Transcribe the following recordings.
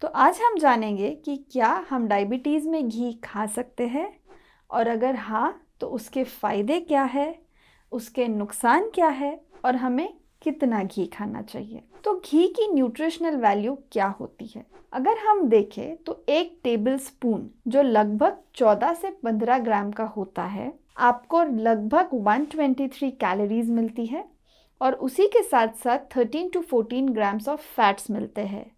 तो आज हम जानेंगे कि क्या हम डायबिटीज़ में घी खा सकते हैं और अगर हाँ तो उसके फ़ायदे क्या है, उसके नुकसान क्या है और हमें कितना घी खाना चाहिए। तो घी की न्यूट्रिशनल वैल्यू क्या होती है? अगर हम देखें तो एक टेबल स्पून जो लगभग 14 से 15 ग्राम का होता है, आपको लगभग 123 कैलोरीज मिलती है और उसी के साथ साथ 13 to 14 ग्राम्स ऑफ फैट्स मिलते हैं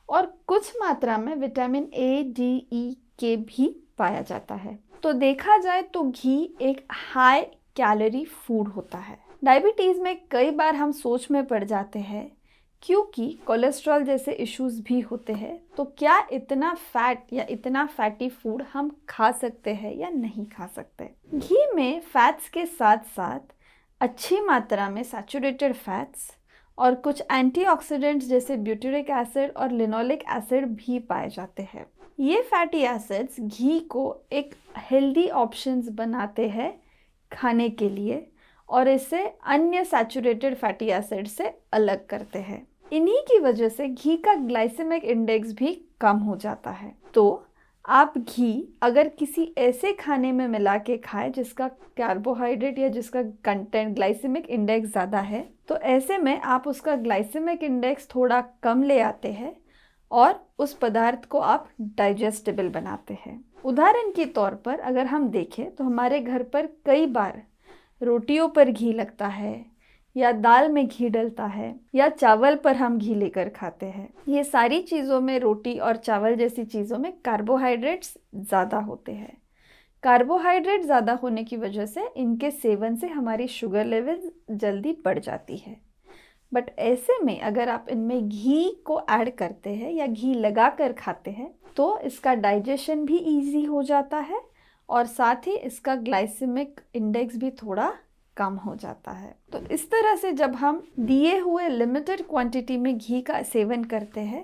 और कुछ मात्रा में विटामिन ए, डी, ई के भी पाया जाता है। तो देखा जाए तो घी एक हाई कैलोरी फूड होता है। डायबिटीज़ में कई बार हम सोच में पड़ जाते हैं क्योंकि कोलेस्ट्रॉल जैसे इश्यूज भी होते हैं, तो क्या इतना फैट या इतना फैटी फूड हम खा सकते हैं या नहीं खा सकते। घी में फैट्स के साथ साथ अच्छी मात्रा में सैचुरेटेड फैट्स और कुछ एंटीऑक्सीडेंट्स जैसे ब्यूटेरिक एसिड और लिनोलिक एसिड भी पाए जाते हैं। ये फैटी एसिड्स घी को एक हेल्दी ऑप्शंस बनाते हैं खाने के लिए और इसे अन्य सैचुरेटेड फैटी एसिड से अलग करते हैं। इन्हीं की वजह से घी का ग्लाइसेमिक इंडेक्स भी कम हो जाता है। तो आप घी अगर किसी ऐसे खाने में मिला के खाएं जिसका कार्बोहाइड्रेट या जिसका कंटेंट ग्लाइसेमिक इंडेक्स ज़्यादा है, तो ऐसे में आप उसका ग्लाइसेमिक इंडेक्स थोड़ा कम ले आते हैं और उस पदार्थ को आप डाइजेस्टेबल बनाते हैं। उदाहरण के तौर पर अगर हम देखें तो हमारे घर पर कई बार रोटियों पर घी लगता है या दाल में घी डलता है या चावल पर हम घी लेकर खाते हैं। ये सारी चीज़ों में, रोटी और चावल जैसी चीज़ों में कार्बोहाइड्रेट्स ज़्यादा होते हैं। कार्बोहाइड्रेट ज़्यादा होने की वजह से इनके सेवन से हमारी शुगर लेवल जल्दी बढ़ जाती है। बट ऐसे में अगर आप इनमें घी को ऐड करते हैं या घी लगा कर खाते हैं तो इसका डाइजेशन भी इजी हो जाता है और साथ ही इसका ग्लाइसेमिक इंडेक्स भी थोड़ा कम हो जाता है। तो इस तरह से जब हम दिए हुए लिमिटेड क्वांटिटी में घी का सेवन करते हैं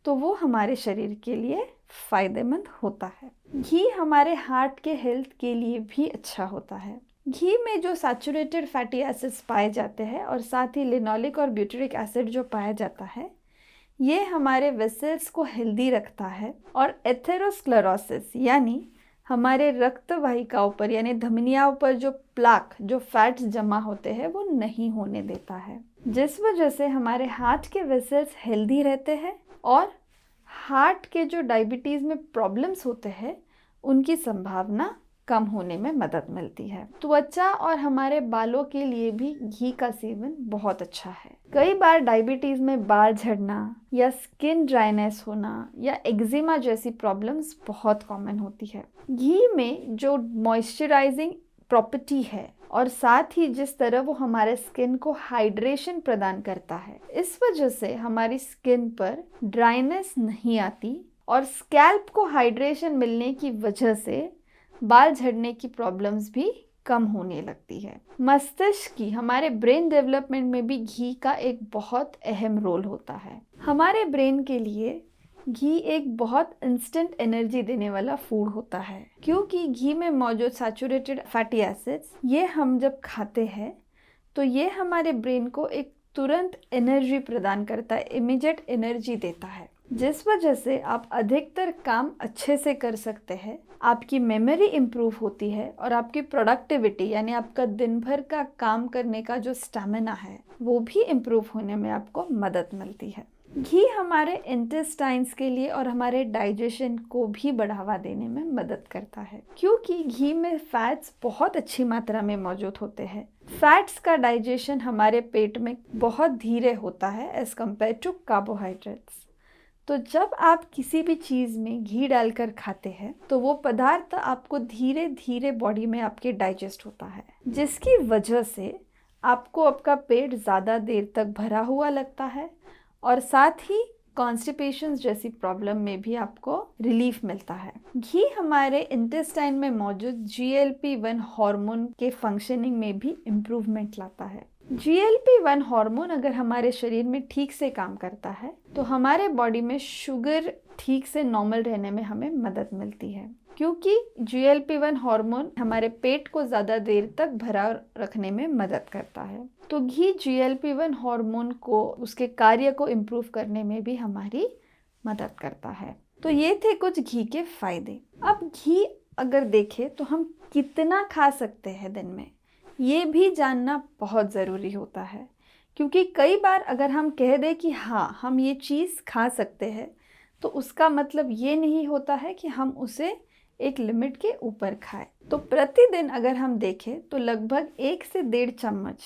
तो वो हमारे शरीर के लिए फ़ायदेमंद होता है। घी हमारे हार्ट के हेल्थ के लिए भी अच्छा होता है। घी में जो सैचुरेटेड फैटी एसिड्स पाए जाते हैं और साथ ही लिनोलिक और ब्यूटेरिक एसिड जो पाया जाता है, ये हमारे वेसल्स को हेल्दी रखता है और एथेरोस्क्लेरोसिस यानी हमारे रक्त वाहिकाओं पर यानी धमनियों पर जो प्लाक, जो फैट्स जमा होते हैं वो नहीं होने देता है, जिस वजह से हमारे हार्ट के वेसल्स हेल्दी रहते हैं और हार्ट के जो डायबिटीज़ में प्रॉब्लम्स होते हैं उनकी संभावना कम होने में मदद मिलती है। त्वचा और हमारे बालों के लिए भी घी का सेवन बहुत अच्छा है। कई बार डायबिटीज़ में बाल झड़ना या स्किन ड्राइनेस होना या एक्जिमा जैसी प्रॉब्लम्स बहुत कॉमन होती है। घी में जो मॉइस्चराइजिंग प्रॉपर्टी है और साथ ही जिस तरह वो हमारे स्किन को हाइड्रेशन प्रदान करता है, इस वजह से हमारी स्किन पर ड्राइनेस नहीं आती और स्कैल्प को हाइड्रेशन मिलने की वजह से बाल झड़ने की प्रॉब्लम्स भी कम होने लगती है। मस्तिष्क की, हमारे ब्रेन डेवलपमेंट में भी घी का एक बहुत अहम रोल होता है। हमारे ब्रेन के लिए घी एक बहुत इंस्टेंट एनर्जी देने वाला फूड होता है क्योंकि घी में मौजूद सैचुरेटेड फैटी एसिड्स, ये हम जब खाते हैं तो ये हमारे ब्रेन को एक तुरंत एनर्जी प्रदान करता है, इमीडिएट एनर्जी देता है, जिस वजह से आप अधिकतर काम अच्छे से कर सकते हैं, आपकी मेमोरी इम्प्रूव होती है और आपकी प्रोडक्टिविटी यानी आपका दिन भर का काम करने का जो स्टैमिना है वो भी इम्प्रूव होने में आपको मदद मिलती है। घी हमारे इंटेस्टाइन्स के लिए और हमारे डाइजेशन को भी बढ़ावा देने में मदद करता है क्योंकि घी में फैट्स बहुत अच्छी मात्रा में मौजूद होते हैं। फैट्स का डाइजेशन हमारे पेट में बहुत धीरे होता है एज कम्पेयर टू कार्बोहाइड्रेट्स। तो जब आप किसी भी चीज़ में घी डालकर खाते हैं तो वो पदार्थ आपको धीरे धीरे बॉडी में आपके डाइजेस्ट होता है, जिसकी वजह से आपको आपका पेट ज़्यादा देर तक भरा हुआ लगता है और साथ ही कॉन्स्टिपेशन जैसी प्रॉब्लम में भी आपको रिलीफ मिलता है। घी हमारे इंटेस्टाइन में मौजूद GLP-1 हार्मोन के फंक्शनिंग में भी इम्प्रूवमेंट लाता है। GLP-1 हार्मोन अगर हमारे शरीर में ठीक से काम करता है तो हमारे बॉडी में शुगर ठीक से नॉर्मल रहने में हमें मदद मिलती है क्योंकि GLP-1 हार्मोन हमारे पेट को ज़्यादा देर तक भरा रखने में मदद करता है। तो घी GLP-1 हार्मोन को, उसके कार्य को इम्प्रूव करने में भी हमारी मदद करता है। तो ये थे कुछ घी के फ़ायदे। अब घी अगर देखें तो हम कितना खा सकते हैं दिन में, ये भी जानना बहुत ज़रूरी होता है। क्योंकि कई बार अगर हम कह दें कि हाँ हम ये चीज़ खा सकते हैं, तो उसका मतलब ये नहीं होता है कि हम उसे एक लिमिट के ऊपर खाएं। तो प्रतिदिन अगर हम देखें तो लगभग 1 से 1.5 चम्मच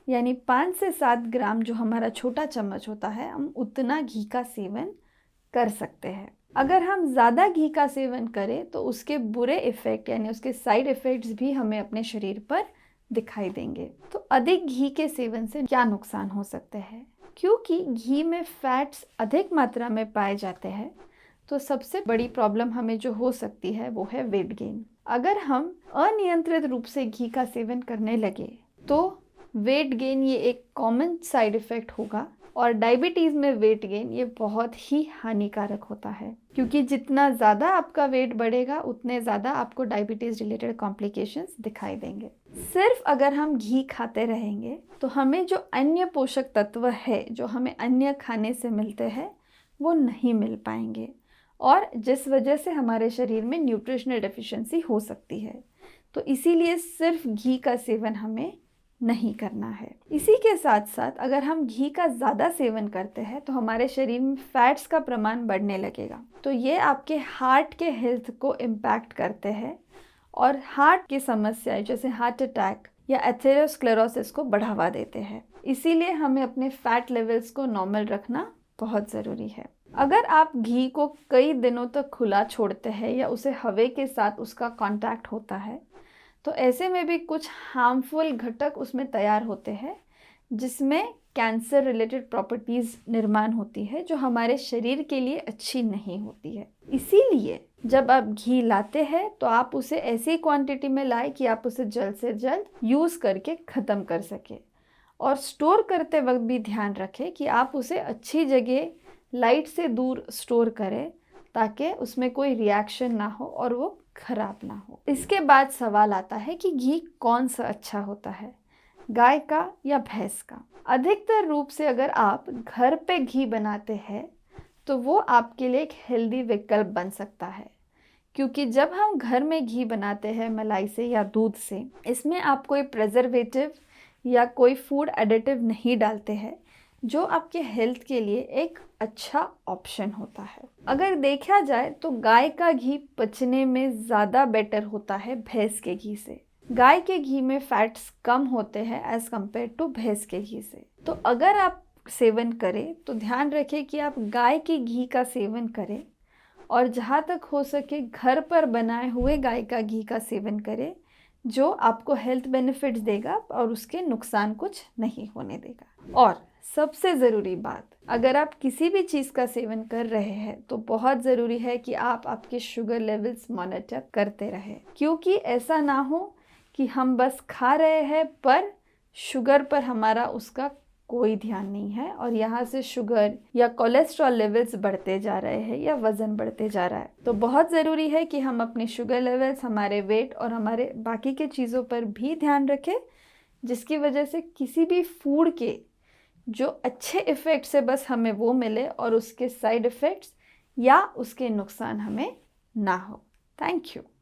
यानी 5 से 7 ग्राम जो हमारा छोटा चम्मच होता है, हम उतना घी का सेवन कर सकते हैं। अगर हम ज़्यादा घी का सेवन करें तो उसके बुरे इफ़ेक्ट यानी उसके साइड इफ़ेक्ट्स भी हमें अपने शरीर पर दिखाई देंगे। तो अधिक घी के सेवन से क्या नुकसान हो सकते हैं? क्योंकि घी में फैट्स अधिक मात्रा में पाए जाते हैं, तो सबसे बड़ी प्रॉब्लम हमें जो हो सकती है वो है वेट गेन। अगर हम अनियंत्रित रूप से घी का सेवन करने लगे तो वेट गेन ये एक कॉमन साइड इफ़ेक्ट होगा, और डायबिटीज़ में वेट गेन ये बहुत ही हानिकारक होता है, क्योंकि जितना ज़्यादा आपका वेट बढ़ेगा उतने ज़्यादा आपको डायबिटीज़ रिलेटेड कॉम्प्लिकेशंस दिखाई देंगे। सिर्फ अगर हम घी खाते रहेंगे तो हमें जो अन्य पोषक तत्व है जो हमें अन्य खाने से मिलते हैं वो नहीं मिल पाएंगे, और जिस वजह से हमारे शरीर में न्यूट्रिशनल डेफिशिएंसी हो सकती है। तो इसीलिए सिर्फ घी का सेवन हमें नहीं करना है। इसी के साथ साथ अगर हम घी का ज़्यादा सेवन करते हैं तो हमारे शरीर में फैट्स का प्रमाण बढ़ने लगेगा, तो ये आपके हार्ट के हेल्थ को इम्पैक्ट करते हैं और हार्ट की समस्याएं जैसे हार्ट अटैक या एथेरोस्क्लेरोसिस को बढ़ावा देते हैं। इसीलिए हमें अपने फैट लेवल्स को नॉर्मल रखना बहुत ज़रूरी है। अगर आप घी को कई दिनों तक खुला छोड़ते हैं या उसे हवा के साथ उसका कांटेक्ट होता है, तो ऐसे में भी कुछ हार्मफुल घटक उसमें तैयार होते हैं, जिसमें कैंसर रिलेटेड प्रॉपर्टीज़ निर्माण होती है जो हमारे शरीर के लिए अच्छी नहीं होती है। इसीलिए जब आप घी लाते हैं तो आप उसे ऐसी क्वांटिटी में लाएं कि आप उसे जल्द से जल्द यूज़ करके ख़त्म कर सकें, और स्टोर करते वक्त भी ध्यान रखें कि आप उसे अच्छी जगह लाइट से दूर स्टोर करें ताकि उसमें कोई रिएक्शन ना हो और वो खराब ना हो। इसके बाद सवाल आता है कि घी कौन सा अच्छा होता है, गाय का या भैंस का? अधिकतर रूप से अगर आप घर पे घी बनाते हैं तो वो आपके लिए एक हेल्दी विकल्प बन सकता है, क्योंकि जब हम घर में घी बनाते हैं मलाई से या दूध से, इसमें आप कोई प्रिजर्वेटिव या कोई फूड एडिटिव नहीं डालते हैं, जो आपके हेल्थ के लिए एक अच्छा ऑप्शन होता है। अगर देखा जाए तो गाय का घी पचने में ज़्यादा बेटर होता है भैंस के घी से। गाय के घी में फैट्स कम होते हैं एज़ कम्पेयर टू भैंस के घी से। तो अगर आप सेवन करें तो ध्यान रखें कि आप गाय के घी का सेवन करें, और जहाँ तक हो सके घर पर बनाए हुए गाय का घी का सेवन करें, जो आपको हेल्थ बेनिफिट्स देगा और उसके नुकसान कुछ नहीं होने देगा। और सबसे ज़रूरी बात, अगर आप किसी भी चीज़ का सेवन कर रहे हैं तो बहुत ज़रूरी है कि आप आपके शुगर लेवल्स मॉनिटर करते रहें, क्योंकि ऐसा ना हो कि हम बस खा रहे हैं पर शुगर पर हमारा उसका कोई ध्यान नहीं है, और यहाँ से शुगर या कोलेस्ट्रॉल लेवल्स बढ़ते जा रहे हैं या वज़न बढ़ते जा रहा है। तो बहुत ज़रूरी है कि हम अपनी शुगर लेवल्स, हमारे वेट और हमारे बाकी के चीज़ों पर भी ध्यान रखें, जिसकी वजह से किसी भी फूड के जो अच्छे इफ़ेक्ट्स है बस हमें वो मिले और उसके साइड इफ़ेक्ट्स या उसके नुकसान हमें ना हो। Thank you.